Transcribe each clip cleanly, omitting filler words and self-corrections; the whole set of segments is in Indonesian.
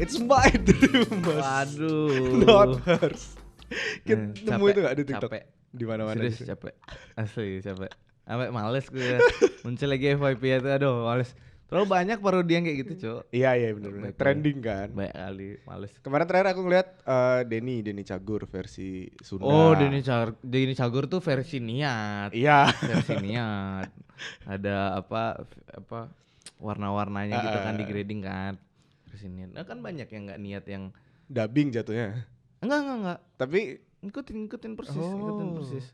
It's my dream, Mas. Waduh. Not hers. Kita nemu Capek, itu gak di TikTok? capek. Di mana-mana Serius gitu. capek. Asli capek. Sampai males gue. Muncul lagi FYP itu, aduh males. Terlalu banyak parodi yang kayak gitu, Cok. Iya benar. Baik, Trending kan. Banyak kali, males. Kemarin terakhir aku ngeliat Denny Cagur versi Sunda. Oh, Denny Cagur tuh versi niat. Iya. Versi niat. Ada apa warna-warnanya gitu kan di grading kan. Versi niat. Nah, kan banyak yang enggak niat yang Dubbing jatuhnya. enggak. Tapi Ikutin persis.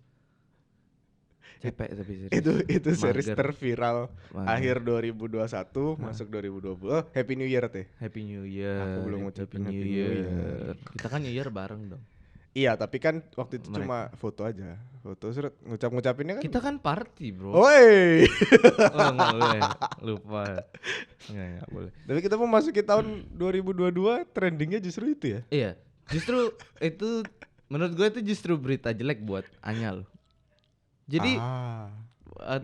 Capek tapi serius. itu series Mager. terviral Mager. akhir 2021 masuk 2020. Oh, Happy New Year teh. Happy New Year. Aku belum ngucapin Happy New Year. Kita kan New Year bareng dong. Iya, tapi kan waktu itu cuma foto aja. Foto surat ngucapinnya kan. Kita kan party, Bro. Woi. Oh, enggak boleh. Lupa. Enggak boleh. Tapi kita mau masuki tahun 2022, trendingnya justru itu ya. Iya, justru itu menurut gue itu justru berita jelek buat Anya loh. Jadi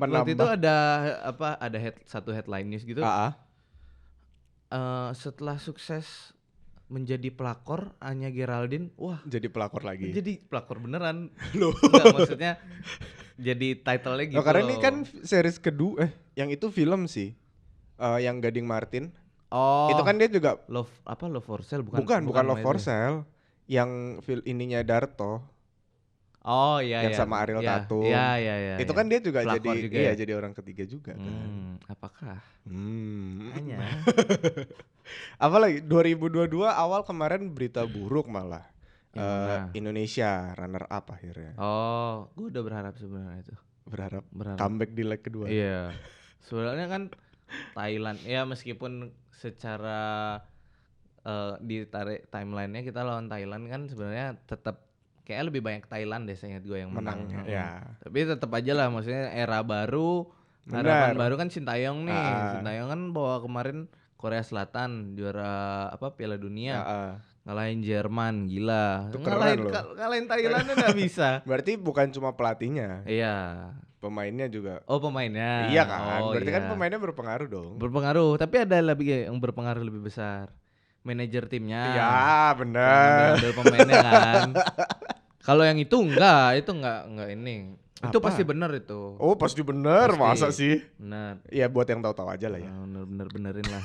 waktu itu ada satu headline news gitu. Setelah sukses menjadi pelakor Anya Geraldine, wah jadi pelakor lagi. jadi pelakor beneran. Loh. Enggak, maksudnya jadi title-nya gitu. Karena ini kan series kedua, yang itu film sih. Yang Gading Martin. Oh. Itu kan dia juga Love for Sale bukan Love for Sale. Yang ininya Darto. Oh iya yang sama Ariel Tatum. Iya. Itu kan dia juga pelakor jadi juga ya? jadi orang ketiga juga kan. Apakah? Hanya. Anya. Apalagi 2022 awal kemarin berita buruk malah. Indonesia runner up akhirnya. Oh, gue udah berharap sebenarnya itu. Berharap comeback di leg kedua. Iya. Sebenarnya kan Thailand ya meskipun secara ditarik timelinenya kita lawan Thailand kan sebenarnya tetap kayak lebih banyak Thailand deh, saya ingat gue yang menang. Ya. Tapi tetap aja lah, maksudnya era baru, harapan baru kan Sintayong nih. Sintayong kan bawa kemarin Korea Selatan juara Piala Dunia. Ngalahin Jerman, gila. Ngalahin Thailand nggak bisa. Berarti bukan cuma pelatihnya. Iya. Pemainnya juga. Oh, pemainnya. Iya kan. Berarti kan pemainnya berpengaruh dong. Berpengaruh, tapi ada lebih yang berpengaruh lebih besar. Manajer timnya. Iya, benar. Ambil pemainnya kan. Kalau yang itu enggak ini. Itu pasti benar itu. Oh, pasti benar, masa sih? Benar. Iya, buat yang tahu-tahu aja lah ya. Benerin lah.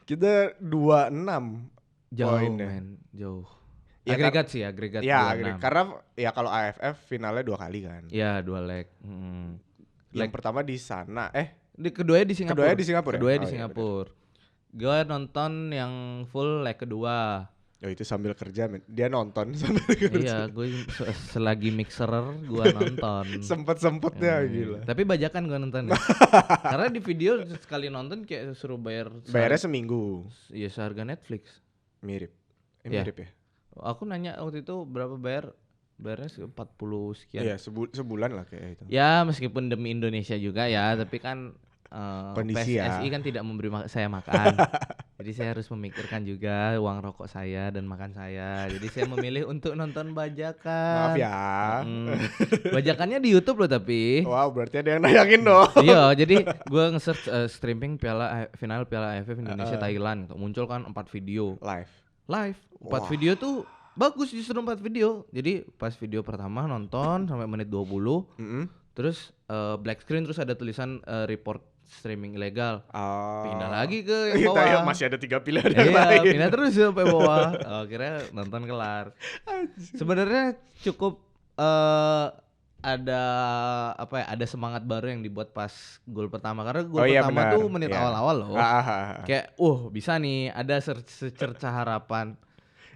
Kita 26 jauh poinnya. men, jauh. Ya, agregat. Ya, karena ya kalau AFF finalnya 2 kali kan. Iya, 2 leg. Yang pertama di sana, keduanya di Singapura. Keduanya di Singapura. Gue nonton yang full leg kedua. Oh, itu sambil kerja, dia nonton sambil kerja. Iya, gue selagi mixer gue nonton. Sempet-sempetnya gila. Tapi bajakan gue nonton. Karena di video sekali nonton kayak suruh bayarnya seminggu. Iya, seharga Netflix. Mirip ya. Aku nanya waktu itu berapa bayarnya 40 sekian. Iya, sebulan lah kayak itu. Ya, meskipun demi Indonesia juga ya, tapi kan PSSI kan tidak memberi saya makan. Jadi saya harus memikirkan juga uang rokok saya dan makan saya. Jadi saya memilih untuk nonton bajakan. Maaf ya. Bajakannya di YouTube loh tapi. Wow, berarti ada yang nayangin dong. Iya, jadi gue nge-search streaming final Piala AFF Indonesia Thailand. Muncul kan 4 video. Live. 4 video tuh bagus, justru 4 video. Jadi pas video pertama nonton sampai menit 20. Terus black screen, terus ada tulisan report streaming ilegal. Pindah lagi ke yang bawah. Masih ada 3 pilihan yang lain. Pindah terus sampai bawah. Akhirnya nonton kelar. Sebenarnya cukup ada semangat baru yang dibuat pas gol pertama, karena gol pertama tuh menit awal-awal loh. Kayak bisa nih, ada secerca harapan.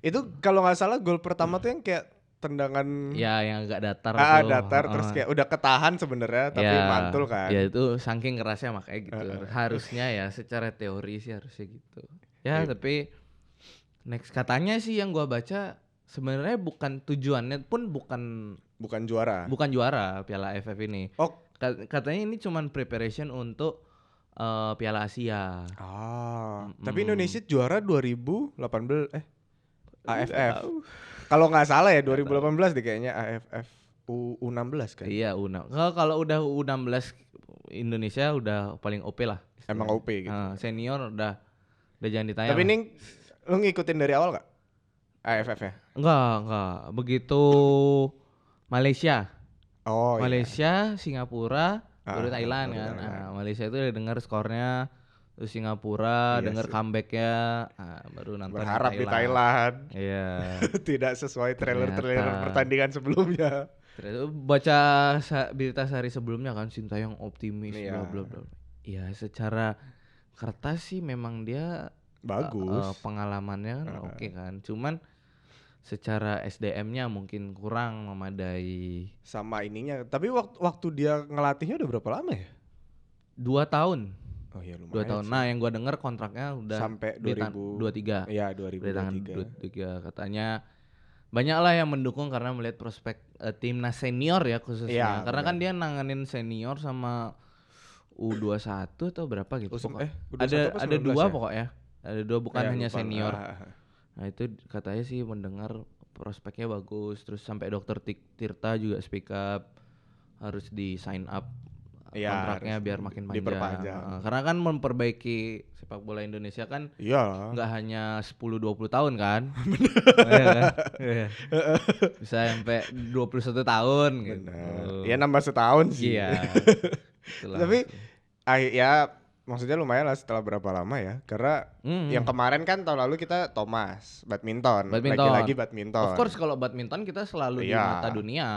Itu kalau nggak salah gol pertama tuh yang kayak tendangan yang agak datar datar terus kayak udah ketahan sebenarnya tapi mantul kan. Ya itu saking kerasnya makanya gitu. Harusnya ya secara teori sih harusnya gitu. Ya tapi next katanya sih yang gua baca sebenarnya bukan tujuannya pun bukan juara. Bukan juara Piala AFF ini. Katanya ini cuman preparation untuk Piala Asia. Tapi Indonesia juara 2018 AFF. Kalau nggak salah ya 2018 deh kayaknya AFF U16 kan. Iya, kalau udah U16 Indonesia udah paling OP lah. Emang OP gitu. Senior udah Udah jangan ditanya. Tapi ini lu ngikutin dari awal gak? AFF-nya? Enggak. Begitu Malaysia. Malaysia, Singapura, baru Thailand kan. Malaysia itu udah dengar skornya, terus Singapura denger comebacknya, baru nonton berharap di Thailand. Iya. Tidak sesuai trailer pertandingan sebelumnya. Baca berita sehari sebelumnya kan Sintayong optimis bla bla bla. Ya secara kertas sih memang dia bagus. Pengalamannya kan oke kan. Cuman secara SDM-nya mungkin kurang memadai. Sama ininya. Tapi waktu dia ngelatihnya udah berapa lama ya? 2 tahun. Oh iya lumayan. 2 tahun. Nah, yang gua denger kontraknya udah sampai 2023. Iya, 2023 katanya. Banyak lah yang mendukung karena melihat prospek timnas senior ya khususnya. Karena kan dia nanganin senior sama U21 atau berapa gitu. Ada 2 ya? Pokoknya. Ada 2 bukan hanya senior. Nah itu katanya sih mendengar prospeknya bagus. Terus sampai dokter Tirta juga speak up, harus di sign up kontraknya biar makin panjang. Karena kan memperbaiki sepak bola Indonesia kan nggak hanya 10-20 tahun kan. Bisa sampai 21 tahun gitu. Ya nambah setahun sih. Iya. Tapi ya maksudnya lumayan lah setelah berapa lama ya. Karena yang kemarin kan tahun lalu kita Thomas badminton. Lagi-lagi badminton. Of course kalau badminton kita selalu di mata dunia.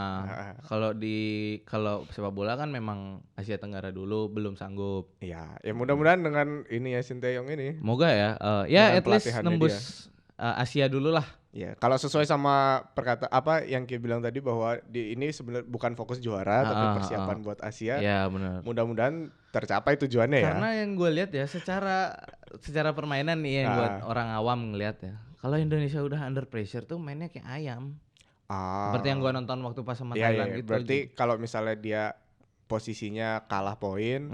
Kalau sepak bola kan memang Asia Tenggara dulu belum sanggup. Iya, ya mudah-mudahan dengan ini ya Sintayong ini. Semoga ya. Ya at least nembus Asia dulu lah. Ya, kalau sesuai sama apa yang Ki bilang tadi bahwa ini sebenarnya bukan fokus juara tapi persiapan buat Asia. Ya benar. Mudah-mudahan tercapai tujuannya ya. Karena yang gue lihat ya secara permainan nih yang buat orang awam ngelihat ya. Kalau Indonesia udah under pressure tuh mainnya kayak ayam. Seperti yang gue nonton waktu pas sama Thailand gitu. Berarti kalau misalnya dia posisinya kalah poin,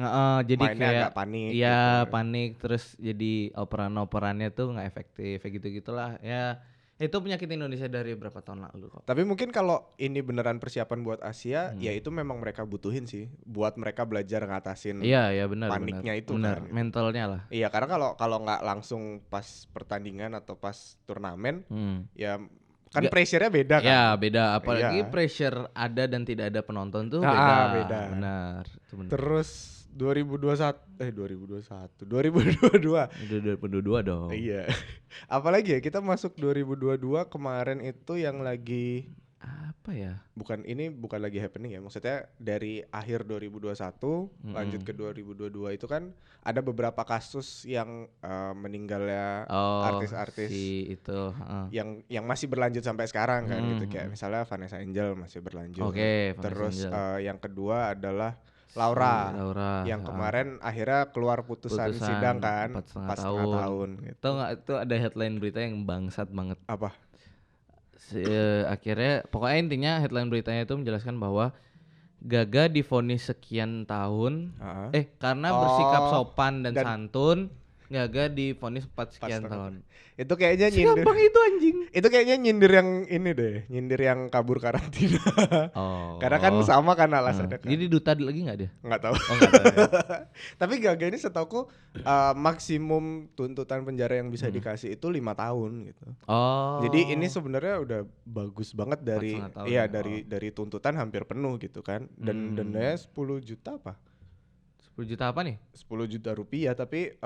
jadi mainnya kayak agak panik. Iya gitu. Panik terus jadi operannya tuh nggak efektif kayak gitu-gitulah ya. Itu penyakit Indonesia dari berapa tahun lalu kok. Tapi mungkin kalau ini beneran persiapan buat Asia, ya itu memang mereka butuhin sih, buat mereka belajar ngatasin benar, paniknya itu benar, kan. Mentalnya lah. Iya, karena kalau nggak langsung pas pertandingan atau pas turnamen, ya kan pressure-nya beda kan. Ya beda, apalagi pressure ada dan tidak ada penonton tuh beda. Benar. Terus 2022 dong. Iya. Apalagi ya kita masuk 2022 kemarin itu yang lagi apa ya? Bukan lagi happening ya. Maksudnya dari akhir 2021 lanjut ke 2022 itu kan ada beberapa kasus yang meninggalnya artis-artis yang masih berlanjut sampai sekarang kan gitu, kayak misalnya Vanessa Angel masih berlanjut. Terus yang kedua adalah Laura yang kemarin akhirnya keluar putusan sidang kan 4,5 tahun gitu. Tahu nggak itu ada headline berita yang bangsat banget. Apa? Akhirnya pokoknya intinya headline beritanya itu menjelaskan bahwa Gaga divonis sekian tahun karena bersikap sopan dan santun. Gaga divonis 4 sekian tahun. Itu kayaknya nyindir. Gampang itu anjing. Itu kayaknya nyindir yang ini deh, nyindir yang kabur karantina. Karena kan sama kan alasannya kan. Jadi duta lagi nggak dia? Nggak tahu. Nggak tahu ya. Tapi Gaga ini setauku maksimum tuntutan penjara yang bisa dikasih itu 5 tahun gitu. Jadi ini sebenarnya udah bagus banget dari dari tuntutan hampir penuh gitu kan. Dan dendanya 10 juta apa? 10 juta apa nih? 10 juta rupiah, tapi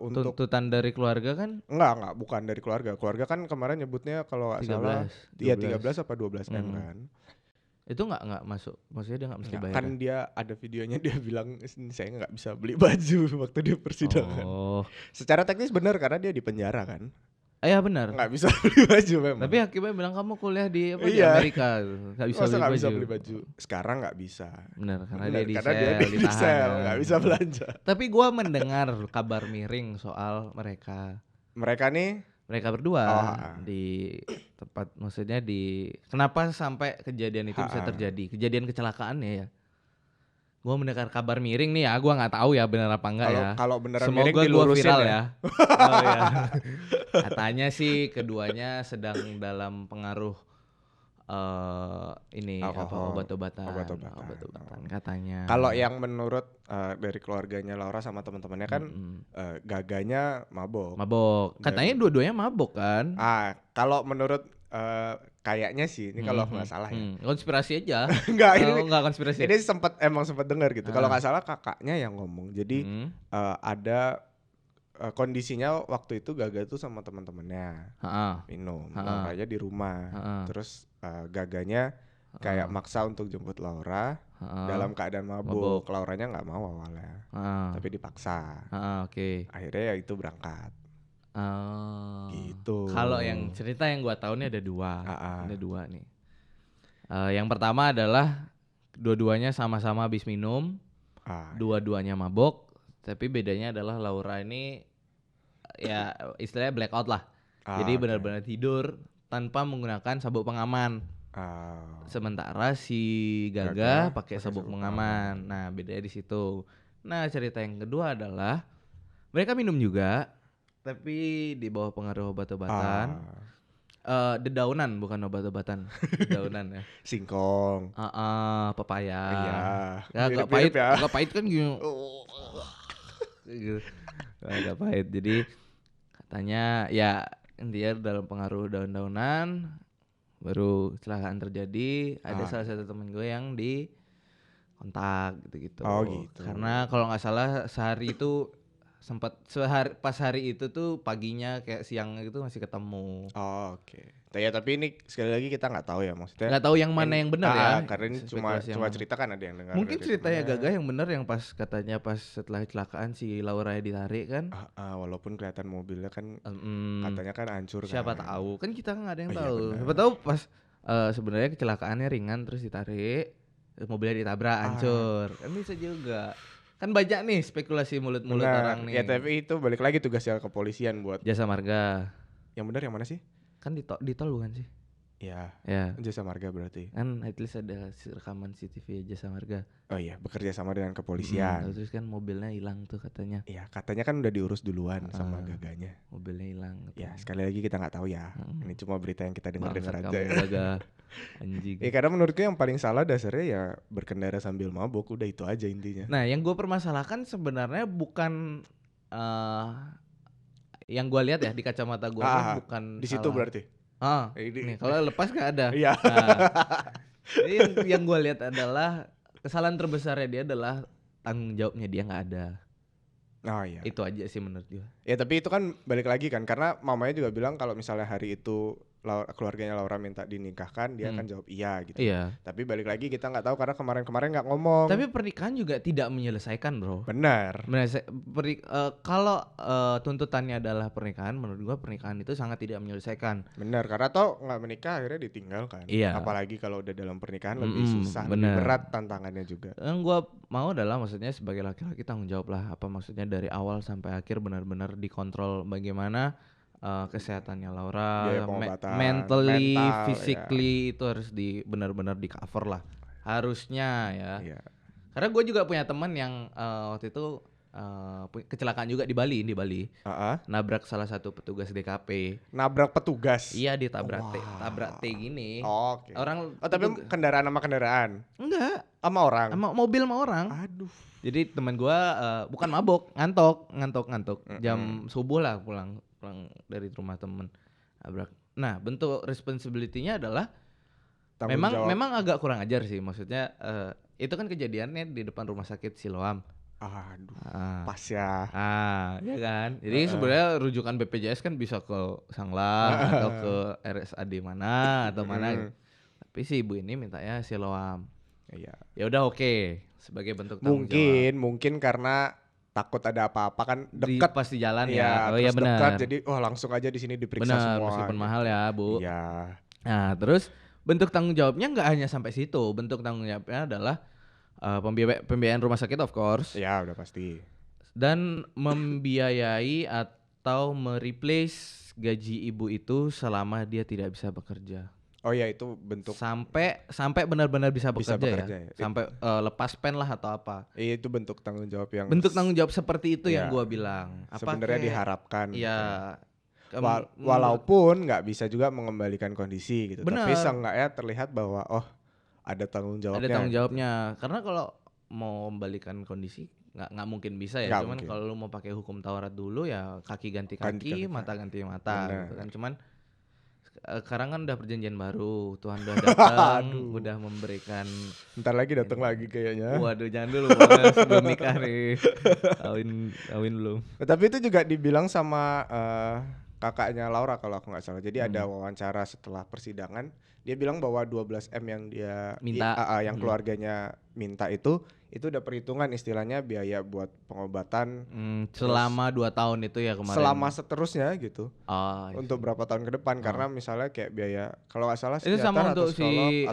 untuk tuntutan dari keluarga kan? Enggak, bukan dari keluarga. Keluarga kan kemarin nyebutnya kalau enggak salah 13 apa 12 M kan. Itu enggak masuk. Maksudnya dia enggak mesti bayar. Kan dia ada videonya dia bilang saya enggak bisa beli baju waktu dia persidangan. Secara teknis benar karena dia di penjara kan. Iya benar. Nggak bisa beli baju memang. Tapi hakimnya bilang kamu kuliah di di Amerika, nggak bisa beli baju. Sekarang nggak bisa. Benar, karena dia di sel, nggak bisa belanja. Tapi gue mendengar kabar miring soal mereka. Mereka berdua di tempat, maksudnya kenapa sampai kejadian itu bisa terjadi? Kejadian kecelakaannya ya. Gue mendengar kabar miring nih ya, gue nggak tahu ya benar apa enggak ya. Kalau beneran semoga miring dilurusin viral ya. Katanya sih keduanya sedang dalam pengaruh ini obat-obatan katanya. Kalau yang menurut dari keluarganya Laura sama teman-temannya kan gaganya mabok. Katanya dua-duanya mabok kan? Kalau menurut kayaknya sih ini kalau nggak salah ya. Konspirasi aja. Enggak konspirasi. Ini emang sempat dengar gitu. Kalau nggak salah kakaknya yang ngomong. Jadi ada kondisinya waktu itu Gaga tuh sama teman-temannya minum, Laura aja di rumah. Terus Gaganya kayak maksa untuk jemput Laura dalam keadaan mabuk. Lauranya nggak mau awalnya, tapi dipaksa. Akhirnya ya itu berangkat. Gitu. Kalau yang cerita yang gua tahu nih ada dua nih. Yang pertama adalah dua-duanya sama-sama habis minum, dua-duanya mabok, tapi bedanya adalah Laura ini ya istilahnya blackout lah. Jadi benar-benar tidur tanpa menggunakan sabuk pengaman. Sementara si Gaga pakai sabuk pengaman. Nah, bedanya di situ. Nah, cerita yang kedua adalah mereka minum juga, tapi di bawah pengaruh obat-obatan. Dedaunan bukan obat-obatan. Dedaunan ya. Singkong. Papaya. Iya. Agak pahit, agak pahit kan gitu. Agak pahit. Jadi katanya ya dia dalam pengaruh daun-daunan baru kecelakaan terjadi. Ada salah satu temen gue yang di kontak gitu-gitu. Gitu. Karena kalau nggak salah sehari itu sempat pas hari itu tuh paginya kayak siang gitu masih ketemu. Oke. Ya tapi ini sekali lagi kita nggak tahu ya, maksudnya. Nggak tahu yang mana yang benar ya. Karena ini cuma cerita kan ada yang dengar. Mungkin ceritanya Gaga yang benar yang pas katanya pas setelah kecelakaan si Laura ditarik kan. Walaupun kelihatan mobilnya kan katanya kan hancur. Siapa tahu kan kita nggak ada yang tahu. Siapa tahu pas sebenarnya kecelakaannya ringan terus ditarik mobilnya ditabrak hancur. Kan bisa juga. Kan banyak nih spekulasi mulut-mulut orang nih. Ya tapi itu balik lagi tugasnya kepolisian buat Jasa Marga. Yang benar yang mana sih? Kan di tol bukan sih? Ya. Jasa Marga berarti. Kan at least ada rekaman CCTV Jasa Marga. Oh iya, bekerja sama dengan kepolisian. Terus kan mobilnya hilang tuh katanya. Iya, katanya kan udah diurus duluan sama Gaganya. Mobilnya hilang. Ya, sekali lagi kita nggak tahu ya. Ini cuma berita yang kita dengar aja. Gaga. Anjing. Karena menurutku yang paling salah dasarnya ya berkendara sambil mabuk, udah itu aja intinya. Nah, yang gue permasalahkan sebenarnya bukan yang gue lihat ya di kacamata gue bukan di situ berarti. Nih kalau lepas nggak ada. Iya. Yang gue lihat adalah kesalahan terbesarnya dia adalah tanggung jawabnya dia nggak ada. Iya. Itu aja sih menurut gue. Ya tapi itu kan balik lagi kan karena mamanya juga bilang kalau misalnya hari itu keluarganya Laura minta dinikahkan, dia akan jawab iya gitu. Iya. Tapi balik lagi kita nggak tahu karena kemarin nggak ngomong. Tapi pernikahan juga tidak menyelesaikan, bro. Benar. Kalau tuntutannya adalah pernikahan, menurut gua pernikahan itu sangat tidak menyelesaikan. Benar, karena tau nggak menikah akhirnya ditinggalkan. Iya. Apalagi kalau udah dalam pernikahan lebih susah, lebih berat tantangannya juga. Yang gua mau adalah maksudnya sebagai laki-laki tanggung jawab lah. Apa maksudnya dari awal sampai akhir benar-benar dikontrol bagaimana kesehatannya Laura, mentally, physically itu harus benar-benar di cover lah, harusnya ya. Karena gue juga punya teman yang waktu itu kecelakaan juga di Bali, nabrak salah satu petugas DKP. Nabrak petugas? Iya, ditabrak tabrak T gini. Oke. Orang. Tapi kendaraan sama kendaraan? Enggak. Sama orang? Sama mobil sama orang. Aduh. Jadi teman gue bukan mabok, ngantuk. Jam subuh lah pulang dari rumah temen. Nah, bentuk responsibility-nya adalah memang agak kurang ajar sih. Maksudnya itu kan kejadiannya di depan rumah sakit Siloam. Aduh, pas ya. Ya kan. Jadi sebenarnya rujukan BPJS kan bisa ke Sanglah atau ke RSAD mana atau mana. Tapi si ibu ini mintanya Siloam. Iya. Ya udah oke. Sebagai bentuk tanggung jawab. Mungkin karena takut ada apa-apa kan dekat pas di jalan ya. Oh iya benar. Dekat jadi langsung aja di sini diperiksa semua. Meskipun mahal ya, Bu. Iya. Nah, terus bentuk tanggung jawabnya nggak hanya sampai situ. Bentuk tanggung jawabnya adalah pembiayaan rumah sakit of course. Ya, udah pasti. Dan membiayai atau mereplace gaji ibu itu selama dia tidak bisa bekerja. Oh ya, itu bentuk sampai benar-benar bisa bekerja ya. Sampai lepas pen lah atau apa. Iya, itu bentuk tanggung jawab yang tanggung jawab seperti itu yang gua bilang. Sebenarnya diharapkan. Iya. Walaupun nggak bisa juga mengembalikan kondisi gitu. Bener. Tapi seenggaknya terlihat bahwa ada tanggung jawabnya. Ada tanggung jawabnya. Karena kalau mau membalikan kondisi nggak mungkin bisa ya. Nggak Cuman mungkin. kalau lu mau pakai hukum Taurat dulu ya kaki ganti kaki, mata ganti mata gitu kan. Cuman sekarang kan udah perjanjian baru, Tuhan udah datang, udah memberikan. Ntar lagi datang lagi kayaknya. Waduh, jangan dulu, sebelum nikah nih, kawin belum. Tapi itu juga dibilang sama kakaknya Laura kalau aku nggak salah. Jadi ada wawancara setelah persidangan, dia bilang bahwa 12M yang dia minta, yang keluarganya minta itu udah perhitungan istilahnya biaya buat pengobatan selama 2 tahun itu ya kemarin. Selama seterusnya gitu. Untuk berapa tahun ke depan karena misalnya kayak biaya kalau nggak salah itu sama untuk si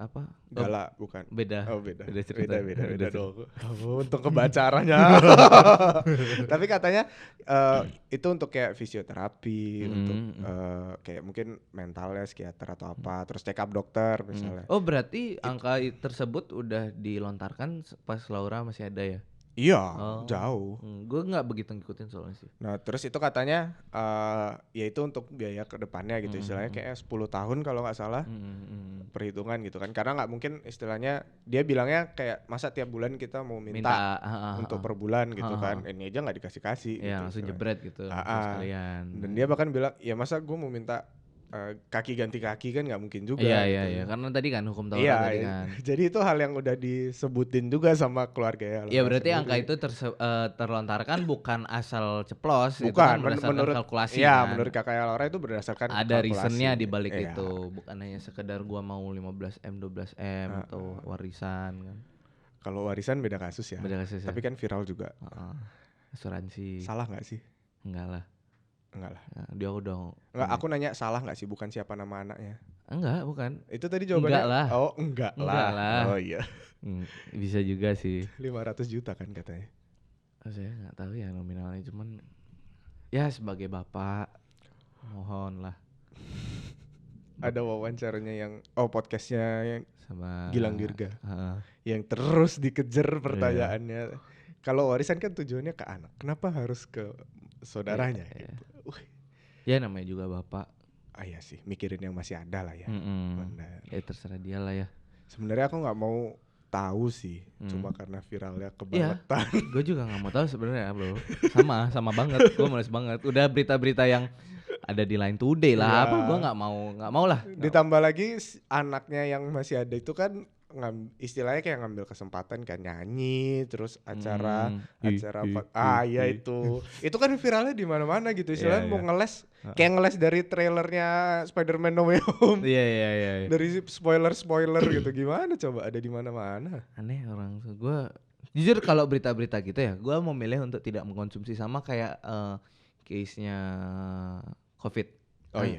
apa? Gala bukan. Beda. Oh beda. Beda dong. Untuk kebaca arahnya. Tapi katanya itu untuk kayak fisioterapi, untuk kayak mungkin mentalnya psikiater atau apa, terus check up dokter misalnya. Oh berarti angka tersebut udah dilontarkan pas Laura masih ada ya? Iya, jauh. Gue nggak begitu ngikutin soalnya sih. Nah terus itu katanya ya itu untuk biaya kedepannya gitu, istilahnya kayak 10 tahun kalau nggak salah perhitungan gitu kan, karena nggak mungkin istilahnya dia bilangnya kayak masa tiap bulan kita mau minta untuk per bulan gitu kan, ini aja nggak dikasih ya gitu, langsung jebret gitu sekalian. Dan dia bahkan bilang ya masa gue mau minta kaki ganti kaki kan nggak mungkin juga. Iya, karena tadi kan hukum Taurat tadi kan. Jadi itu hal yang udah disebutin juga sama keluarga ya. Iya berarti angka itu terlontarkan bukan asal ceplos, bukan, itu kan berdasarkan kalkulasi. Iya, kan? Menurut kakak Laura itu berdasarkan ada reasonnya di balik iya. itu, bukan hanya sekedar gua mau 15M, 12M atau warisan kan. Kalau warisan beda kasus ya. Tapi kan viral juga. Asuransi. Salah nggak sih? Enggak lah. Ya, dia udah. Enggak, aku nanya salah nggak sih, bukan siapa nama anaknya? Enggak, bukan. Itu tadi jawabannya. Enggak lah. Oh, enggak lah. Oh iya. Bisa juga sih. 500 juta kan katanya. Saya nggak tahu ya nominalnya, cuman ya sebagai bapak mohon lah. Ada wawancaranya yang podcastnya yang sama Gilang Dirga. Yang terus dikejar pertanyaannya. Kalau warisan kan tujuannya ke anak, kenapa harus ke saudaranya gitu. Ya namanya juga bapak. Iya sih, mikirin yang masih ada lah ya. Benar. Ya terserah dia lah ya. Sebenarnya aku nggak mau tahu sih, cuma karena viralnya kebangetan. Gue juga nggak mau tahu sebenarnya bro. Sama banget. Gue males banget. Udah berita-berita yang ada di Line Today lah. Apa gue nggak mau lah. Ditambah lagi anaknya yang masih ada itu kan istilahnya kayak ngambil kesempatan kan nyanyi terus acara ya itu kan viralnya di mana-mana gitu, istilahnya mau ngeles kayak ngeles dari trailernya Spider-Man No Way Home. Iya. Dari spoiler gitu, gimana coba ada di mana-mana. Aneh orang tuh. Gue jujur kalau berita-berita gitu ya, gue mau milih untuk tidak mengkonsumsi, sama kayak case-nya COVID.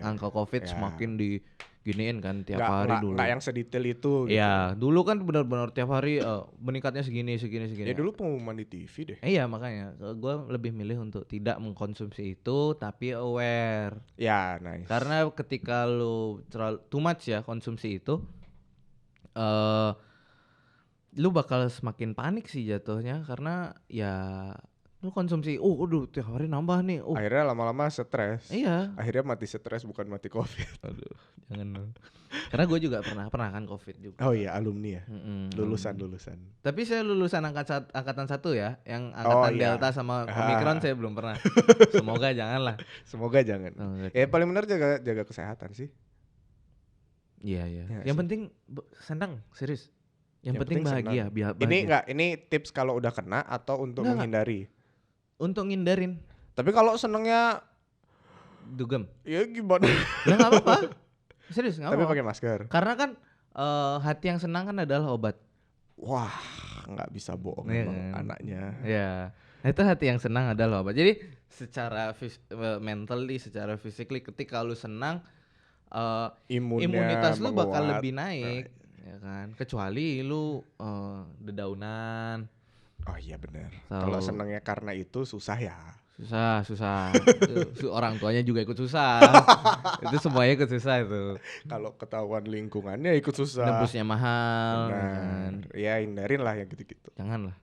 Angka COVID semakin diginiin kan tiap hari dulu. Nggak yang sedetail itu. Iya, gitu. Dulu kan benar-benar tiap hari meningkatnya segini. Ya dulu pengumuman di TV deh. Iya makanya, gue lebih milih untuk tidak mengkonsumsi itu, tapi aware. Ya, nice. Karena ketika lu terlalu too much ya konsumsi itu, lu bakal semakin panik sih jatuhnya, karena ya lu konsumsi, tiap hari nambah nih. Akhirnya lama-lama stres. Iya. Akhirnya mati stres bukan mati COVID. Aduh, jangan. Karena gue juga pernah kan COVID juga. Oh iya, alumni ya. Lulusan. Tapi saya lulusan angkatan 1 ya, yang angkatan Delta sama Omicron saya belum pernah. Semoga janganlah. Semoga jangan. Ya paling benar jaga kesehatan sih. Iya. Yang penting senang, serius. Yang penting bahagia, bahagia. Ini tips kalau udah kena atau untuk menghindari? Untuk ngindarin. Tapi kalau senengnya dugem. Ya gimana? Ya enggak apa-apa. Serius enggak apa-apa. Tapi pakai masker. Karena kan hati yang senang kan adalah obat. Wah, enggak bisa bohong emang anaknya. Ya. Nah, itu hati yang senang adalah obat. Jadi secara mentally, secara physically, ketika lu senang, imunitas lu bakal lebih naik. Ya kan, kecuali lu dedaunan. Oh iya benar. Kalau senangnya karena itu susah ya. Susah. Orang tuanya juga ikut susah. Itu semuanya ikut susah itu. Kalau ketahuan lingkungannya ikut susah. Nebusnya mahal. Kan. Ya hindarin lah yang gitu-gitu. Jangan lah.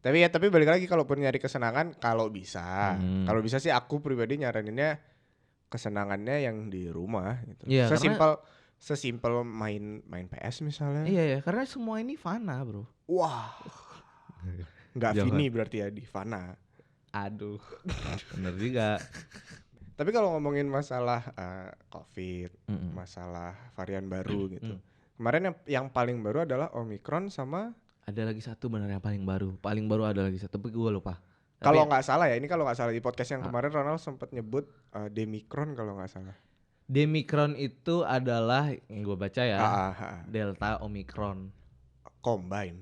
Tapi balik lagi, kalaupun nyari kesenangan, kalau bisa sih aku pribadi nyaraninnya kesenangannya yang di rumah gitu. Ya, Sesimpel main PS misalnya. Iya ya, karena semua ini fana, bro. Wah. Nggak Vini berarti ya, di fana. Aduh, bener juga. Tapi kalau ngomongin masalah COVID, masalah varian baru gitu. Kemarin yang paling baru adalah Omicron sama ada lagi satu benar yang paling baru. Paling baru ada lagi satu, tapi gue lupa. Kalau nggak salah ya, ini kalau nggak salah di podcast yang kemarin Ronald sempat nyebut Demikron kalau nggak salah. Demikron itu adalah yang gue baca ya, Delta Omicron. Combine.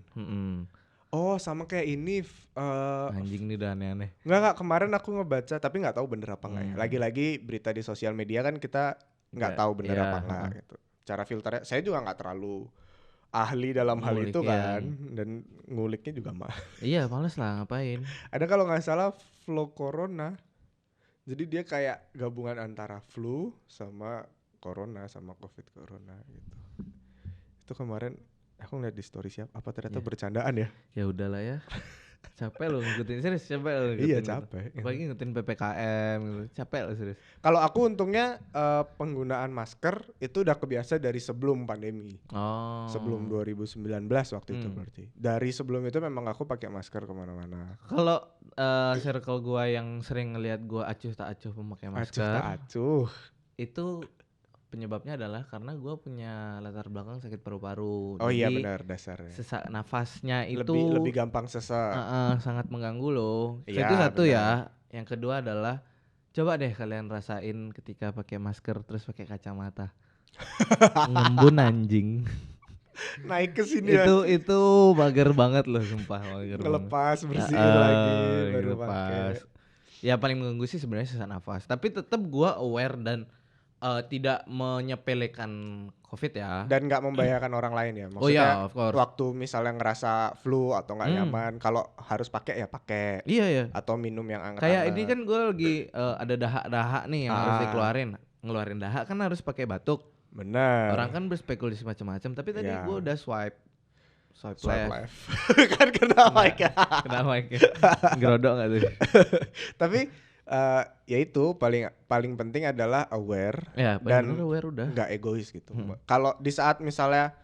Oh sama kayak ini anjing nih udah aneh-aneh. Nggak kemarin aku ngebaca tapi nggak tahu bener apa nggak ya. Lagi-lagi berita di sosial media kan kita nggak tahu bener apa nggak gitu. Cara filternya saya juga nggak terlalu ahli dalam hal itu kan, dan nguliknya juga mah. Iya males lah ngapain. Ada kalau nggak salah flu corona. Jadi dia kayak gabungan antara flu sama corona sama covid corona gitu. Itu kemarin aku ngeliat di story siapa, apa ternyata bercandaan ya? Ya udahlah ya. Capek lo ngikutin, serius capek lo ngikutin. Iya capek. Apalagi ngikutin PPKM gitu. Capek lo serius. Kalau aku untungnya penggunaan masker itu udah kebiasa dari sebelum pandemi. Sebelum 2019 waktu itu berarti. Dari sebelum itu memang aku pakai masker kemana-mana. Kalau circle gua yang sering ngelihat gua acuh tak acuh memakai masker. Acuh tak acuh. Itu penyebabnya adalah karena gue punya latar belakang sakit paru-paru. Oh iya benar dasarnya. Sesak nafasnya itu lebih gampang sesak. Sangat mengganggu loh. Itu satu bener. Ya. Yang kedua adalah coba deh kalian rasain ketika pakai masker terus pakai kacamata. Ngembun anjing. Naik ke sini ya. Itu mager banget loh sumpah, mager. Ngelepas bersihin lagi baru pakai. Ya paling mengganggu sih sebenarnya sesak nafas. Tapi tetap gue aware dan tidak menyepelekan COVID ya. Dan nggak membahayakan orang lain ya. Maksudnya of course. Waktu misalnya ngerasa flu atau nggak nyaman, kalau harus pakai ya pakai. Iya. Atau minum yang hangat. Kayak ini kan gue lagi ada dahak-dahak nih yang harus dikeluarin. Ngeluarin dahak kan harus pakai batuk. Benar. Orang kan berspekulasi macam-macam. Tapi tadi gue udah swipe left. Kan kena mic ya. Kena mic ya. Gerodok nggak tuh? Tapi ya itu paling penting adalah aware dan nggak egois gitu. Kalau di saat misalnya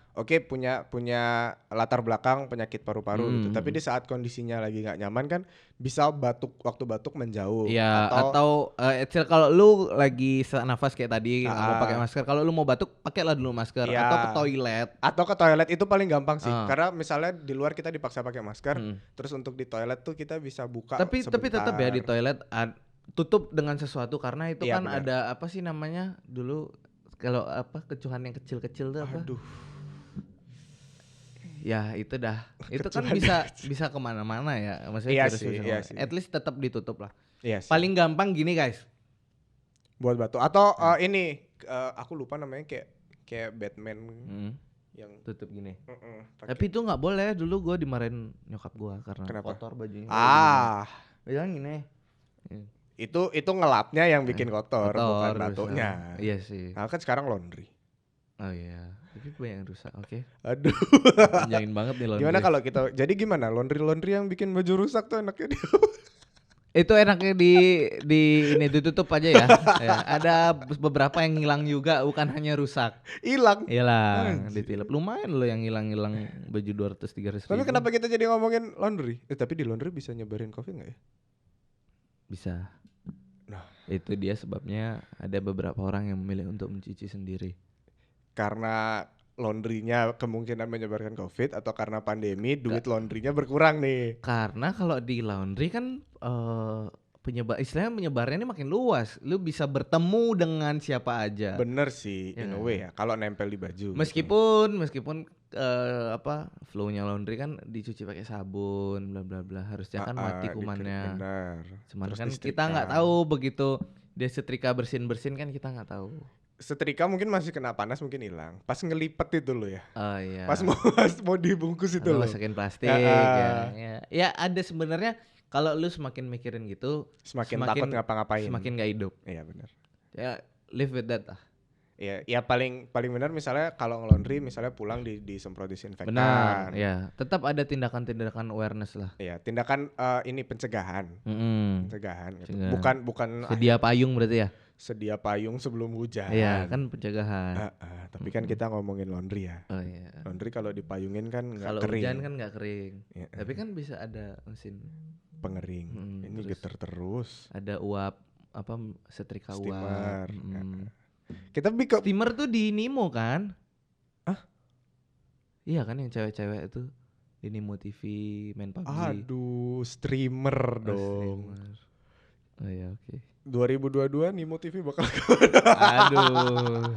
punya latar belakang penyakit paru-paru gitu, tapi di saat kondisinya lagi nggak nyaman kan bisa waktu batuk menjauh. Ya, atau kalau lu lagi sesak nafas kayak tadi nggak mau pakai masker, kalau lu mau batuk pakailah dulu masker. Atau ke toilet itu paling gampang sih, karena misalnya di luar kita dipaksa pakai masker, terus untuk di toilet tuh kita bisa buka. Tapi tetap ya di toilet tutup dengan sesuatu karena itu kan bener. Ada apa sih namanya dulu kalau kecuhan yang kecil-kecil tuh apa? Aduh. Ya itu dah. Itu kan bisa kemana-mana ya. Maksudnya iya sih. At least tetap ditutup lah. Iya sih. Paling gampang gini guys. Buat batuk atau ini aku lupa namanya kayak Batman yang tutup gini. Tapi itu nggak boleh. Dulu gue dimarahin nyokap gue karena kotor bajunya. Bilang gini. Itu ngelapnya yang bikin kotor bukan batuknya. Iya sih. Nah kan sekarang laundry. Oh iya. Tapi banyak yang rusak. Oke. Aduh. Panjangin banget nih laundry. Gimana kalau kita gimana laundry yang bikin baju rusak tuh enaknya Itu enaknya di ini ditutup aja ya. Ya. Ada beberapa yang hilang juga, bukan hanya rusak. Hilang. Ditilep. Lumayan loh yang hilang baju 200-300 ribu. Tapi kenapa kita jadi ngomongin laundry? Tapi di laundry bisa nyebarin COVID nggak ya? Bisa. Nah, itu dia sebabnya ada beberapa orang yang memilih untuk mencuci sendiri. Karena laundrynya kemungkinan menyebarkan COVID atau karena pandemi duit laundrynya berkurang nih. Karena kalau di laundry kan istilahnya penyebarannya ini makin luas. Lu bisa bertemu dengan siapa aja. Bener sih, in a way ya. Kalau nempel di baju. Meskipun flow-nya laundry kan dicuci pakai sabun, bla bla bla. Harusnya kan mati kumannya. Benar. Cuman kan kita nggak tahu begitu dia setrika bersin kan kita nggak tahu. Setrika mungkin masih kena panas mungkin hilang. Pas ngelipet itu loh ya. Oh iya. Pas mau dibungkus itu loh. Masukin plastik ya ada sebenarnya. Kalau lu semakin mikirin gitu, semakin takut ngapa-ngapain. Semakin gak hidup. Iya benar. Ya live with that lah. Ya paling benar misalnya kalau nge-laundry misalnya pulang disemprot disinfektan. Benar, ya. Tetap ada tindakan-tindakan awareness lah. Iya, tindakan ini pencegahan. Pencegahan gitu. Bukan sedia payung berarti ya. sedia payung sebelum hujan. Iya, kan pencegahan. Tapi kan kita ngomongin laundry ya. Oh iya. Laundry kalau dipayungin kan nggak kering. Kalau hujan kan nggak kering. Tapi kan bisa ada mesin pengering. Ini getar terus. Ada uap setrika steamer. uap. Kita steamer tuh di Nimo kan? Iya kan yang cewek-cewek itu di Nimo TV main PUBG. Aduh, streamer dong. Streamer. Oh iya, oke. 2022 Nimo TV bakal Aduh.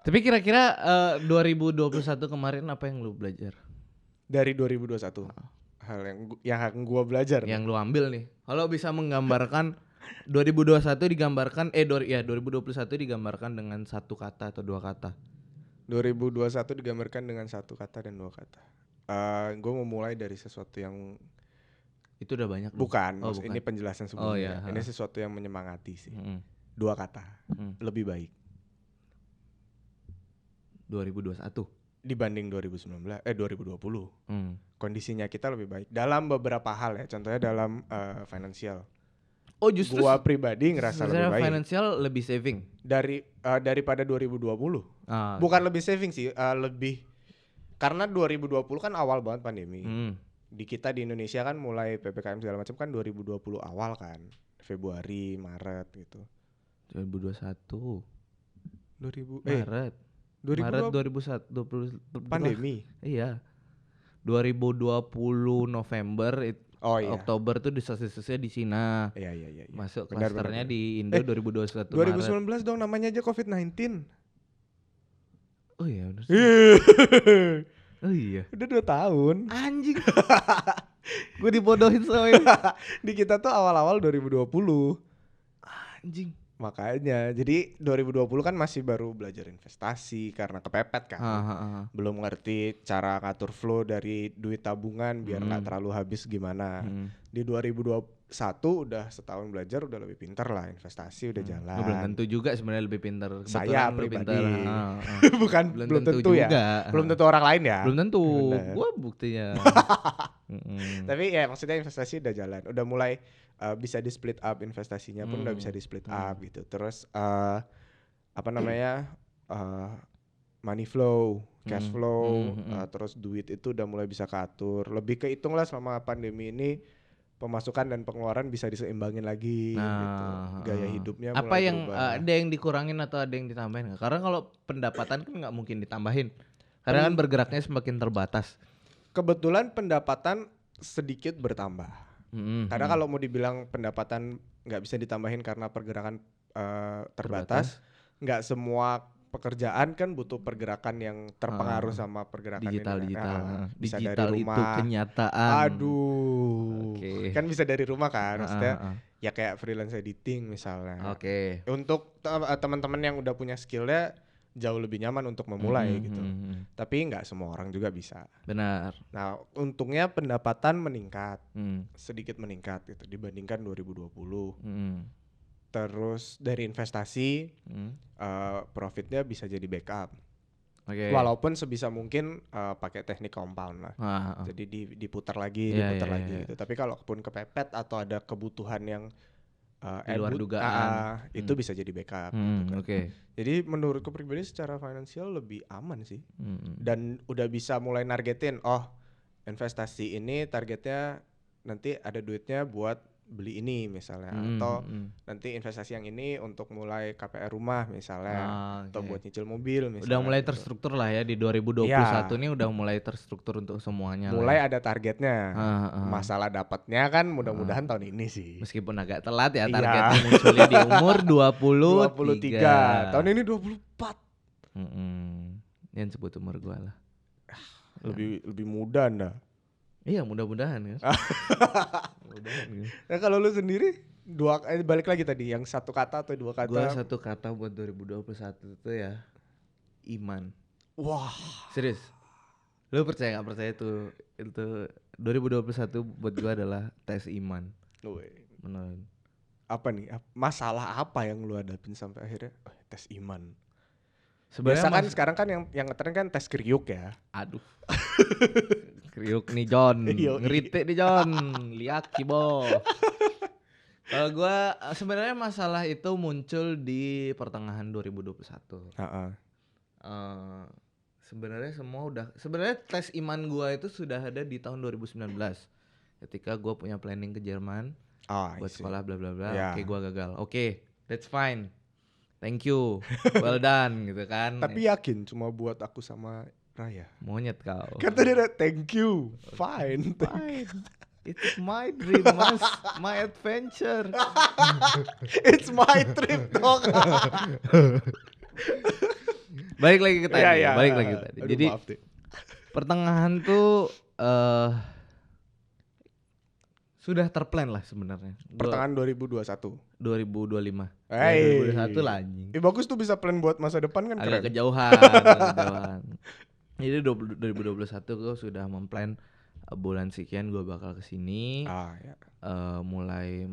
Tapi kira-kira 2021 kemarin apa yang lu belajar? Dari 2021. Hal yang gua belajar. Yang lu ambil nih. Kalau bisa menggambarkan 2021 digambarkan 2021 digambarkan dengan satu kata atau dua kata. 2021 digambarkan dengan satu kata dan dua kata. Gue mau mulai dari sesuatu yang itu udah banyak. Bukan, bukan. Ini penjelasan sebelumnya. Iya. Ini sesuatu yang menyemangati sih. Dua kata. Lebih baik. 2021 dibanding 2020. Kondisinya kita lebih baik dalam beberapa hal ya. Contohnya dalam finansial. Oh justru gua pribadi ngerasa lebih baik. Financial lebih saving daripada 2020. Bukan lebih saving sih, lebih karena 2020 kan awal banget pandemi. Di kita di Indonesia kan mulai PPKM segala macam kan 2020 awal kan, Februari, Maret gitu. 2021. Maret 2021 pandemi. Iya. 2020 November Oktober tuh disosialisasinya di Cina. Iya. Masuk klasternya di Indo 2021 2019 Maret. dong namanya aja COVID-19. Oh iya udah. Oh iya. Udah 2 tahun. Anjing. Gue dibodohin soalnya. Di kita tuh awal-awal 2020. Anjing. Makanya jadi 2020 kan masih baru belajar investasi karena kepepet kan. Belum ngerti cara ngatur flow dari duit tabungan biar gak terlalu habis gimana. Di 2021 udah setahun belajar udah lebih pintar lah, investasi udah jalan. Belum tentu juga sebenarnya lebih pintar. Saya pribadi. Bukan belum tentu ya. Juga. Belum tentu orang lain ya. Belum tentu. Gua buktinya. Tapi ya maksudnya investasi udah jalan. Udah mulai bisa di split up investasinya pun udah bisa di split up gitu. Terus money flow, cash flow, terus duit itu udah mulai bisa keatur. Lebih kehitung lah selama pandemi ini pemasukan dan pengeluaran bisa diseimbangin lagi gitu. Gaya hidupnya mulai apa yang berubah. Ada yang dikurangin atau ada yang ditambahin gak? Karena kalau pendapatan kan gak mungkin ditambahin. Karena kan bergeraknya semakin terbatas. Kebetulan pendapatan sedikit bertambah. Karena kalau mau dibilang pendapatan nggak bisa ditambahin karena pergerakan terbatas, nggak semua pekerjaan kan butuh pergerakan yang terpengaruh sama pergerakan digital. Bisa digital dari rumah. Itu kenyataan. Aduh, kan bisa dari rumah kan, maksudnya ya kayak freelance editing misalnya. Untuk teman-teman yang udah punya skillnya jauh lebih nyaman untuk memulai gitu. Tapi nggak semua orang juga bisa. Benar. Nah, untungnya pendapatan meningkat. Sedikit meningkat gitu dibandingkan 2020. Terus dari investasi profitnya bisa jadi backup. Walaupun sebisa mungkin pakai teknik compound lah. Jadi diputar lagi gitu. Tapi kalau pun kepepet atau ada kebutuhan yang di luar dugaan itu bisa jadi backup gitu kan. Jadi menurutku pribadi secara finansial lebih aman sih. Dan udah bisa mulai nargetin, investasi ini targetnya nanti ada duitnya buat beli ini misalnya, atau nanti investasi yang ini untuk mulai KPR rumah misalnya, atau buat nyicil mobil misalnya. Udah mulai terstruktur lah ya di 2021 ini udah mulai terstruktur untuk semuanya. Mulai ada targetnya. Masalah dapatnya kan mudah-mudahan tahun ini sih. Meskipun agak telat ya targetnya munculnya di umur 23. Tahun ini 24. Yang sebut umur gua lah. Lebih muda Anda. Iya mudah-mudahan ya. Nah kalau lu sendiri balik lagi tadi yang satu kata atau dua kata? Gua satu kata buat 2021 itu ya iman. Wah serius. Lu percaya nggak percaya itu 2021 buat gua adalah tes iman. Benar. Apa nih? Masalah apa yang lu hadapin sampai akhirnya tes iman? Sebenarnya kan sekarang kan yang ngetren kan tes kriuk ya. Aduh. Kriuk nih John, ngeritik nih John, lihat kibo. Kalau gua sebenarnya masalah itu muncul di pertengahan 2021. Sebenarnya sebenarnya tes iman gua itu sudah ada di tahun 2019. Ketika gua punya planning ke Jerman buat sekolah bla bla bla. Oke, gua gagal. Oke, that's fine. Thank you. Well done gitu kan. Tapi yakin cuma buat aku sama Raya. Monyet kau. Kata dia thank you. Fine. It's my dream, Mas. My adventure. It's my trip, dong. Balik lagi ke tadi. Aduh, jadi pertengahan tuh sudah terplan lah sebenarnya. Pertengahan 2021. 2025. Hey. 2021 lah anjing. Bagus tuh bisa plan buat masa depan kan. Agak kejauhan. Jadi 2021 gue sudah memplan bulan sekian gue bakal kesini. Mulai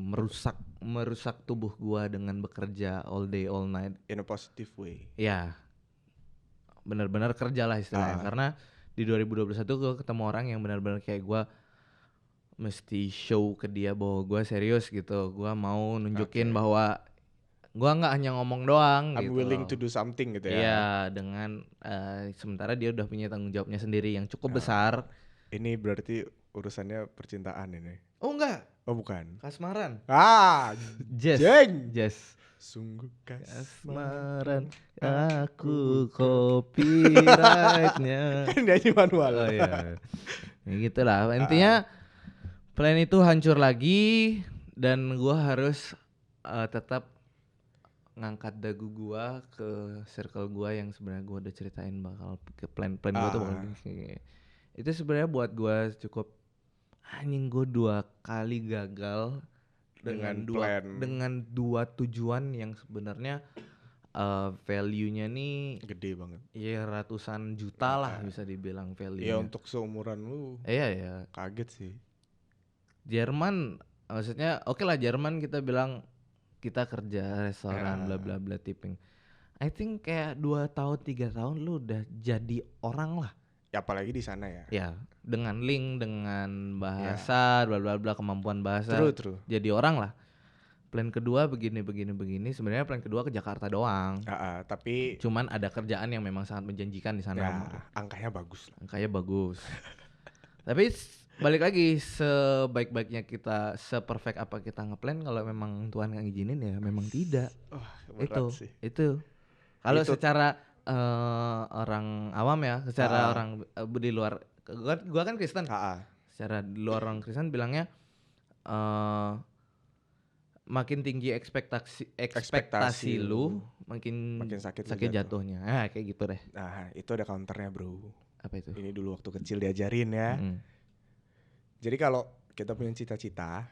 merusak tubuh gue dengan bekerja all day all night in a positive way. Ya, benar-benar kerja lah istilahnya. Karena di 2021 gue ketemu orang yang benar-benar kayak gue mesti show ke dia bahwa gue serius gitu. Gue mau nunjukin bahwa gue nggak hanya ngomong doang. I'm gitu. willing to do something gitu ya. Iya, dengan sementara dia udah punya tanggung jawabnya sendiri yang cukup besar. Ini berarti urusannya percintaan ini. Oh enggak. Oh bukan. Kasmaran. Jess. Sungguh kasmaran. Aku copyrightnya. Kan nyanyi manual. Oh iya. Ya gitulah. Intinya plan itu hancur lagi dan gua harus tetap ngangkat dagu gua ke circle gua yang sebenarnya gua udah ceritain bakal ke plan gua tuh bakal gini. Itu sebenarnya buat gua cukup anjing. Gua 2 kali gagal dengan dua tujuan yang sebenarnya value-nya nih gede banget. Iya, ratusan juta lah bisa dibilang value-nya. Ya untuk seumuran lu. Iya. Kaget sih. Jerman maksudnya oke lah, Jerman kita bilang kita kerja restoran bla bla bla tipping. I think kayak 2 tahun 3 tahun lu udah jadi orang lah. Ya apalagi di sana ya. Ya, dengan link, dengan bahasa, bla bla bla, kemampuan bahasa. True. Jadi orang lah. Plan kedua begini. Sebenarnya plan kedua ke Jakarta doang. Tapi cuman ada kerjaan yang memang sangat menjanjikan di sana. Ya, angkanya bagus. Tapi balik lagi, sebaik-baiknya kita, seperfect apa kita ngeplan, kalau memang Tuhan nggak ngizinin ya memang tidak. Itu. Kalau secara orang awam ya, secara orang di luar, gua kan Kristen. Secara di luar orang Kristen bilangnya makin tinggi ekspektasi lu, makin sakit jatuhnya. Kayak gitu deh. Nah, itu ada counternya, bro. Apa itu? Ini dulu waktu kecil diajarin ya. Jadi kalau kita punya cita-cita,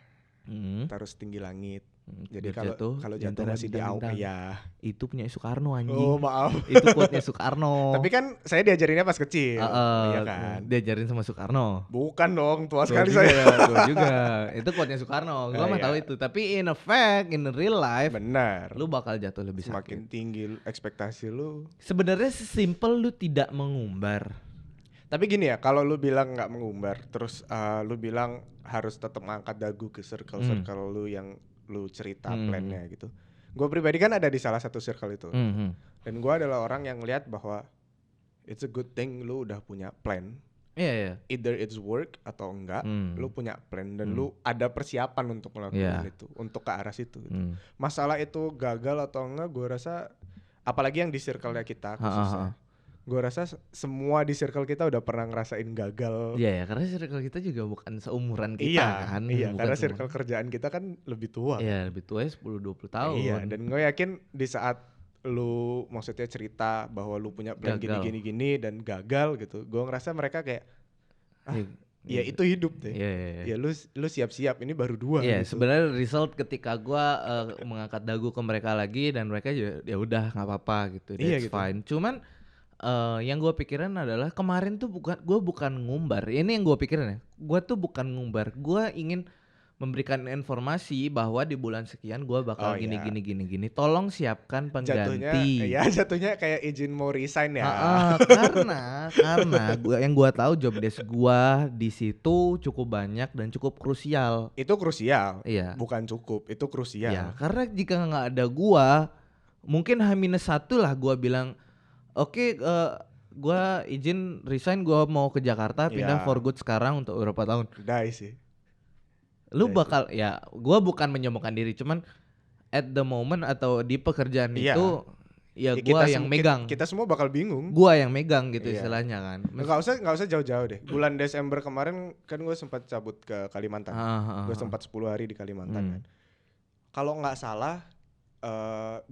terus tinggi langit. Jadi kalau jatuh masih di awal ya. Itu punya Soekarno anjing. Oh, maaf. Itu quote-nya Soekarno. Tapi kan saya diajarinnya pas kecil. Iya kan? Diajarin sama Soekarno. Bukan dong, tua sekali saya. Tua juga. Itu quote-nya Soekarno. Gua mah tahu itu. Tapi in real life, benar. Lu bakal jatuh lebih semakin tinggi ekspektasi lu. Sebenarnya sesimpel lu tidak mengumbar. Tapi gini ya, kalau lu bilang nggak mengumbar, terus lu bilang harus tetap ngangkat dagu ke circle lu yang lu cerita plannya gitu. Gue pribadi kan ada di salah satu circle itu. Dan gue adalah orang yang lihat bahwa it's a good thing lu udah punya plan. Iya. Either it's work atau enggak, lu punya plan dan lu ada persiapan untuk melakukan itu, untuk ke arah situ. Gitu. Masalah itu gagal atau enggak, gue rasa apalagi yang di circle-nya kita khususnya. Gue rasa semua di circle kita udah pernah ngerasain gagal. Iya, karena circle kita juga bukan seumuran kita kan. Iya, karena circle kerjaan kita kan lebih tua. Iya, lebih tua 10-20 tahun. Iya, dan gue yakin di saat lu maksudnya cerita bahwa lu punya plan gini dan gagal gitu, gue ngerasa mereka kayak ya itu hidup deh. Ya lu siap-siap, ini baru 2. Iya, gitu. Sebenarnya result ketika gue mengangkat dagu ke mereka lagi dan mereka ya udah nggak apa-apa gitu. That's fine. Cuman yang gue pikirin adalah kemarin tuh gue bukan ngumbar. Ini yang gue pikirin ya. Gue tuh bukan ngumbar. Gue ingin memberikan informasi bahwa di bulan sekian gue bakal gini. Tolong siapkan pengganti. Jatuhnya kayak izin mau resign ya. Karena yang gue tahu job desk gue di situ cukup banyak dan cukup krusial. Itu krusial. Iya. Bukan cukup, itu krusial. Iya, karena jika nggak ada gue, mungkin H-1 lah gue bilang, oke, gue izin resign, gue mau ke Jakarta, pindah for good sekarang untuk beberapa tahun. Udah sih. Lu bakal ya, gue bukan menyombongkan diri, cuman at the moment atau di pekerjaan itu ya gue yang megang. Kita semua bakal bingung. Gue yang megang gitu istilahnya kan. Nggak usah jauh-jauh deh. Bulan Desember kemarin kan gue sempat cabut ke Kalimantan. Gue sempat 10 hari di Kalimantan kan. Kalau nggak salah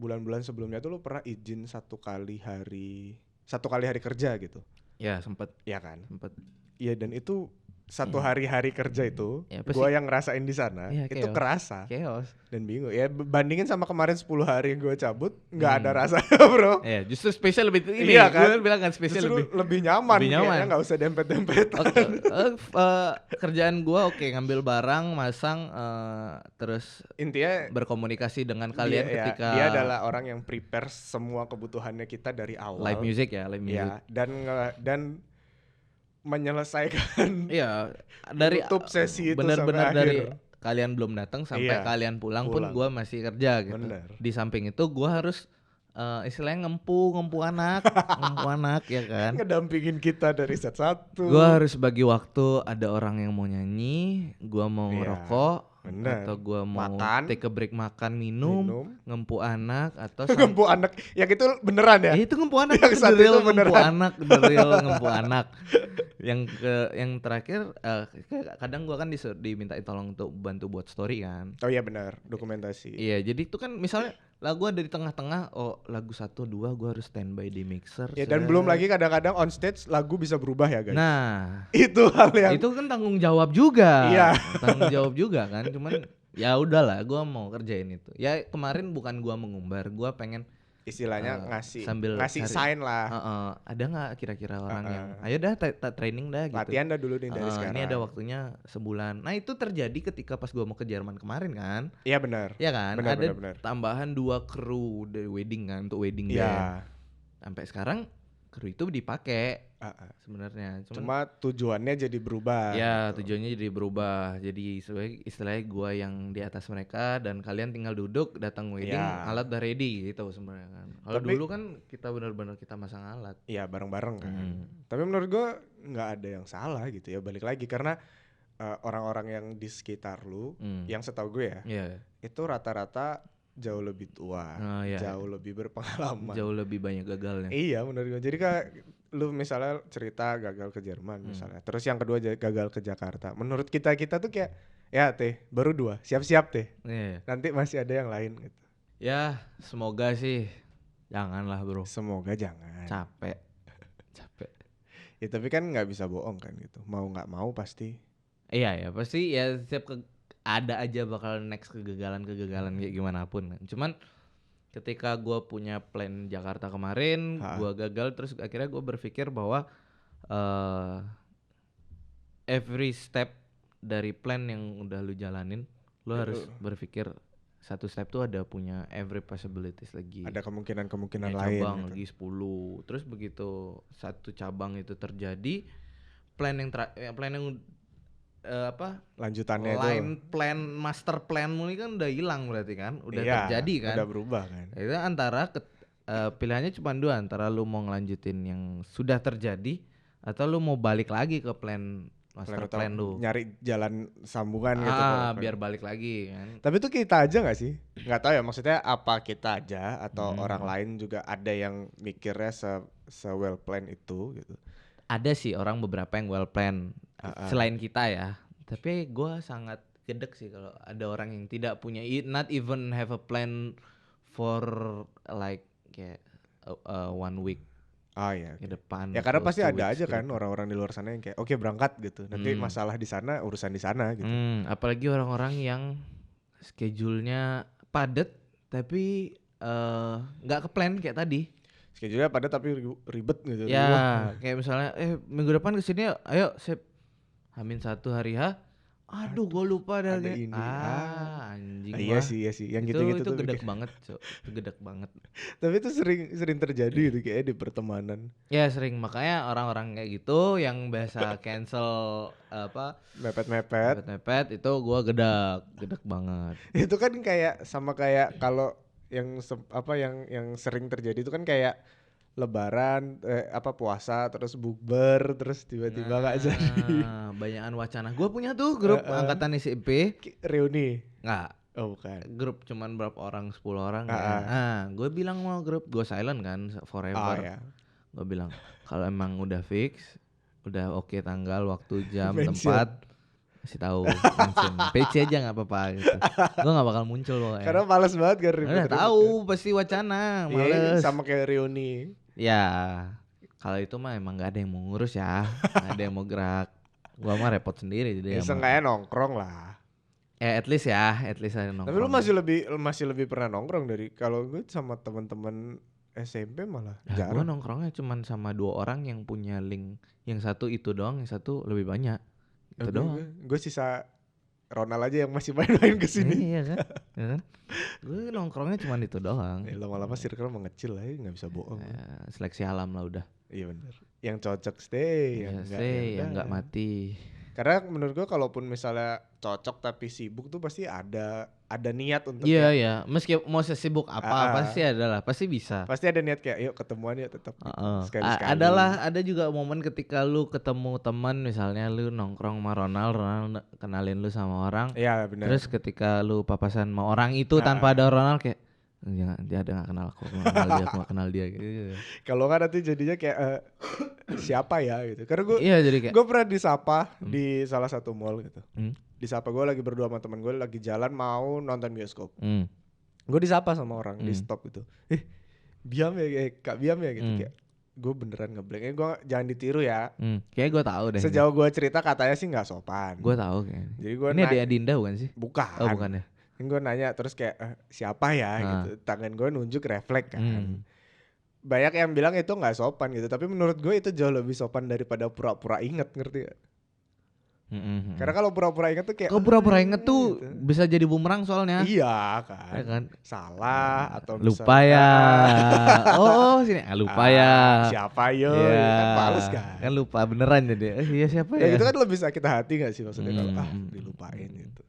bulan-bulan sebelumnya tuh lu pernah izin satu kali hari kerja gitu. Ya sempat. Iya kan. Sempat. Iya, dan itu satu hari kerja itu gue yang ngerasain di sana itu kerasa dan bingung ya, bandingin sama kemarin 10 hari gue cabut nggak ada rasanya bro. Ya justru spesial lebih ini kan? Gue bilang kan spesial lebih nyaman kayaknya, nggak usah dempet-dempet. Kerjaan gue ngambil barang, masang, terus intinya berkomunikasi dengan kalian ketika dia adalah orang yang prepare semua kebutuhannya kita dari awal, live music dan menyelesaikan dari YouTube sesi itu benar-benar dari akhir. Kalian belum datang sampai kalian pulang pun gue masih kerja gitu. Bener. Di samping itu gue harus istilahnya ngempu anak ya kan. Ngedampingin kita dari set 1. Gue harus bagi waktu, ada orang yang mau nyanyi, gue mau ngerokok, atau gue mau take a break, makan, minum, ngempu anak atau ngempu anak. Yang itu beneran ya? Itu ngempu anak. Yang satu itu beneran. Ngempu anak. Yang terakhir kadang gue kan dimintain tolong untuk bantu buat story kan. Oh iya benar, dokumentasi. Iya, jadi itu kan misalnya lagu ada di tengah-tengah, lagu 1, 2 gue harus standby di mixer. Ya dan belum lagi kadang-kadang on stage lagu bisa berubah ya guys. Nah, itu hal yang itu kan tanggung jawab juga. Iya. Tanggung jawab juga kan, cuman ya udahlah, gue mau kerjain itu. Ya kemarin bukan gue mengumbar, gue pengen istilahnya ngasih sign lah. Ada nggak kira-kira orang yang ayo dah training dah gitu. Latihan dah dulu nih dari sekarang. Ini ada waktunya sebulan. Nah itu terjadi ketika pas gue mau ke Jerman kemarin kan. Iya benar. Iya kan. Benar. Tambahan 2 kru dari wedding kan, untuk wedding band. Sampai sekarang kru itu dipakai sebenarnya. Cuma tujuannya jadi berubah. Ya tujuannya jadi berubah. Jadi istilahnya gue yang di atas mereka dan kalian tinggal duduk, datang wedding, alat udah ready gitu sebenarnya kan. Kalau dulu kan kita benar-benar kita masang alat. Iya bareng-bareng kan. Tapi menurut gue nggak ada yang salah gitu ya, balik lagi karena orang-orang yang di sekitar lu, yang setahu gue itu rata-rata jauh lebih tua, jauh lebih berpengalaman, jauh lebih banyak gagalnya. Iya menurut gue. Jadi lu misalnya cerita gagal ke Jerman misalnya, terus yang kedua gagal ke Jakarta. Menurut kita tuh kayak ya teh baru 2, siap-siap teh. Nanti masih ada yang lain gitu. Ya semoga sih janganlah bro. Semoga jangan. Capek. Ya tapi kan nggak bisa bohong kan gitu. Mau nggak mau pasti. Iya ya pasti ya ada aja bakal next kegagalan kayak gimana pun. Cuman ketika gue punya plan Jakarta kemarin, gue gagal, terus akhirnya gue berpikir bahwa every step dari plan yang udah lu jalanin, lu harus berpikir satu step tuh ada punya every possibilities lagi. Ada kemungkinan lain. Cabang gitu. lagi 10. Terus begitu satu cabang itu terjadi, plan yang lanjutannya plan master plan ini kan udah hilang berarti kan, udah terjadi kan, udah berubah kan. Itu antara pilihannya cuma 2, antara lu mau ngelanjutin yang sudah terjadi atau lu mau balik lagi ke plan plan lu, nyari jalan sambungan gitu biar balik lagi kan. Tapi itu kita aja nggak sih? Nggak tahu ya, maksudnya apa kita aja atau orang lain juga ada yang mikirnya se well plan itu gitu. Ada sih orang beberapa yang well plan selain kita ya. Tapi gue sangat gedek sih kalau ada orang yang tidak punya, not even have a plan for like kayak 1 week ke depan. Ya karena pasti ada aja kan orang-orang di luar sana yang kayak oke, berangkat gitu. Nanti masalah di sana, urusan di sana gitu. Apalagi orang-orang yang schedule-nya padat tapi nggak ke plan kayak tadi. Schedule-nya padat tapi ribet gitu. Ya, kayak misalnya minggu depan kesini ayo sip H-1 hari H, Aduh, gue lupa dah. Ada ini. Anjing. Iya sih. Yang gitu-gitu tuh gedek banget, Cok. Itu gedek banget. Tapi itu sering terjadi gitu kayak di pertemanan. Ya sering, makanya orang-orang kayak gitu yang biasa cancel mepet itu gue gedek banget. Itu kan kayak sama kayak kalau yang sering terjadi itu kan kayak Lebaran, puasa, terus bukber, terus tiba-tiba nggak jadi. Banyakan wacana. Gue punya tuh grup angkatan SMP. Reuni? Nggak. Oh bukan. Grup cuman berapa orang, 10 orang ya. Gue bilang mau grup, gue silent kan forever. Ya. Gue bilang kalau emang udah fix, udah oke tanggal, waktu, jam, tempat, kasih tahu. PC aja nggak apa-apa gitu. Gue nggak bakal muncul pokoknya. Karena males banget kan ribet. Udah tahu pasti wacana, males. Sama kayak reuni. Ya, kalau itu mah emang nggak ada yang mau ngurus ya, nggak ada yang mau gerak. Gua mah repot sendiri jadi. Seenggaknya nongkrong lah. At least ada nongkrong. Tapi lu masih lebih pernah nongkrong dari kalau gue sama teman-teman SMP malah jarang. Gue nongkrongnya cuman sama 2 orang yang punya link. Yang satu itu doang, yang satu lebih banyak. Itu doang. Gue sisa Ronald aja yang masih main-main kesini. Iya kan? Gue nongkrongnya cuma itu doang. Lama-lama circle mengecil lah, nggak bisa bohong. Seleksi alam lah udah. Iya benar. Yang cocok stay, yang nggak mati. Karena menurut gue kalaupun misalnya cocok tapi sibuk tuh pasti ada niat untuk. Iya. Meski mau sesibuk apa pasti bisa. Pasti ada niat kayak yuk ketemuan yuk tetap. Sekali-sekali. Ada juga momen ketika lu ketemu teman, misalnya lu nongkrong sama Ronald kenalin lu sama orang. Iya benar. Terus ketika lu papasan sama orang itu tanpa ada Ronald kayak jangan, dia ada nggak kenal aku nggak kenal dia gitu. Kalau nggak nanti jadinya kayak siapa ya gitu. Karena gue pernah disapa di salah satu mall gitu. Disapa, gue lagi berdua sama temen gue lagi jalan mau nonton bioskop. Gue disapa sama orang di stop gitu. Biam ya Kak Biam ya gitu kayak. Gue beneran ngeblank. Gue jangan ditiru ya. Kayak gue tahu deh. Sejauh gue cerita katanya sih nggak sopan. Gue tahu kayaknya. Jadi gue ini ada Adinda bukan sih? Bukan. Oh bukan ya. Gue nanya terus kayak siapa ya gitu. Tangan gue nunjuk refleks kan. Banyak yang bilang itu nggak sopan gitu. Tapi menurut gue itu jauh lebih sopan daripada pura-pura inget, ngerti gak? Karena kalau pura-pura inget tuh kayak pura-pura inget tuh gitu. Bisa jadi bumerang soalnya. Iya kan. Ya kan? Salah atau lupa ya. Sini lupa ya. Siapa yo? Ya. Kan males kan. Kan lupa beneran jadi. Iya siapa ya? Itu kan lebih sakit hati gak sih maksudnya kalau dilupain gitu.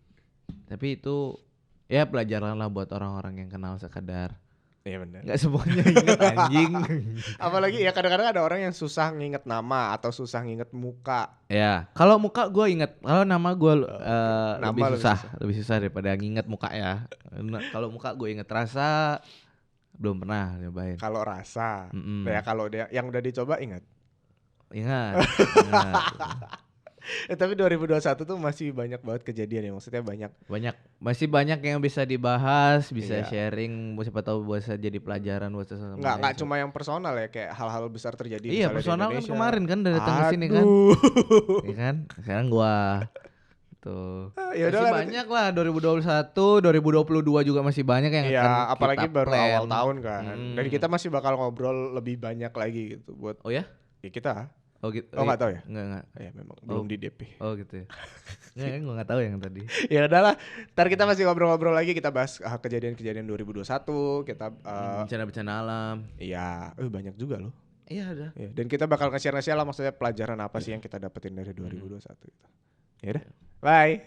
Tapi itu ya pelajaran lah buat orang-orang yang kenal sekadar. Iya benar. Gak semuanya inget anjing. Apalagi ya kadang-kadang ada orang yang susah nginget nama atau susah nginget muka. Ya, kalau muka gue inget. Kalau nama gue lebih susah daripada nginget muka ya. Kalau muka gue inget, rasa belum pernah nyobain. Kalau rasa, ya kalau yang udah dicoba ingat. Ingat. Tapi 2021 tuh masih banyak banget kejadian ya, maksudnya masih banyak yang bisa dibahas, bisa sharing, siapa tahu bisa jadi pelajaran buat sesuatu. Nggak cuma yang personal ya, kayak hal-hal besar terjadi. Iya, personal kan kemarin kan udah datang ke sini kan. Iya kan? Sekarang gua tuh. Masih banyak lah 2021, 2022 juga masih banyak yang akan apalagi kita baru plan. Awal tahun kan. Dan kita masih bakal ngobrol lebih banyak lagi gitu buat. Oh ya? Ya kita. Oh gitu. Oh nggak tahu ya? Nggak. Ya memang belum di DP. Oh gitu ya. Gue nggak tahu yang tadi. Ya udahlah. Ntar kita masih ngobrol-ngobrol lagi. Kita bahas kejadian-kejadian 2021. Kita bencana-bencana alam. Iya. Banyak juga loh. Iya ada. Ya, dan kita bakal nge-share lah maksudnya pelajaran apa sih yang kita dapetin dari 2021 gitu. Ya udah. Bye.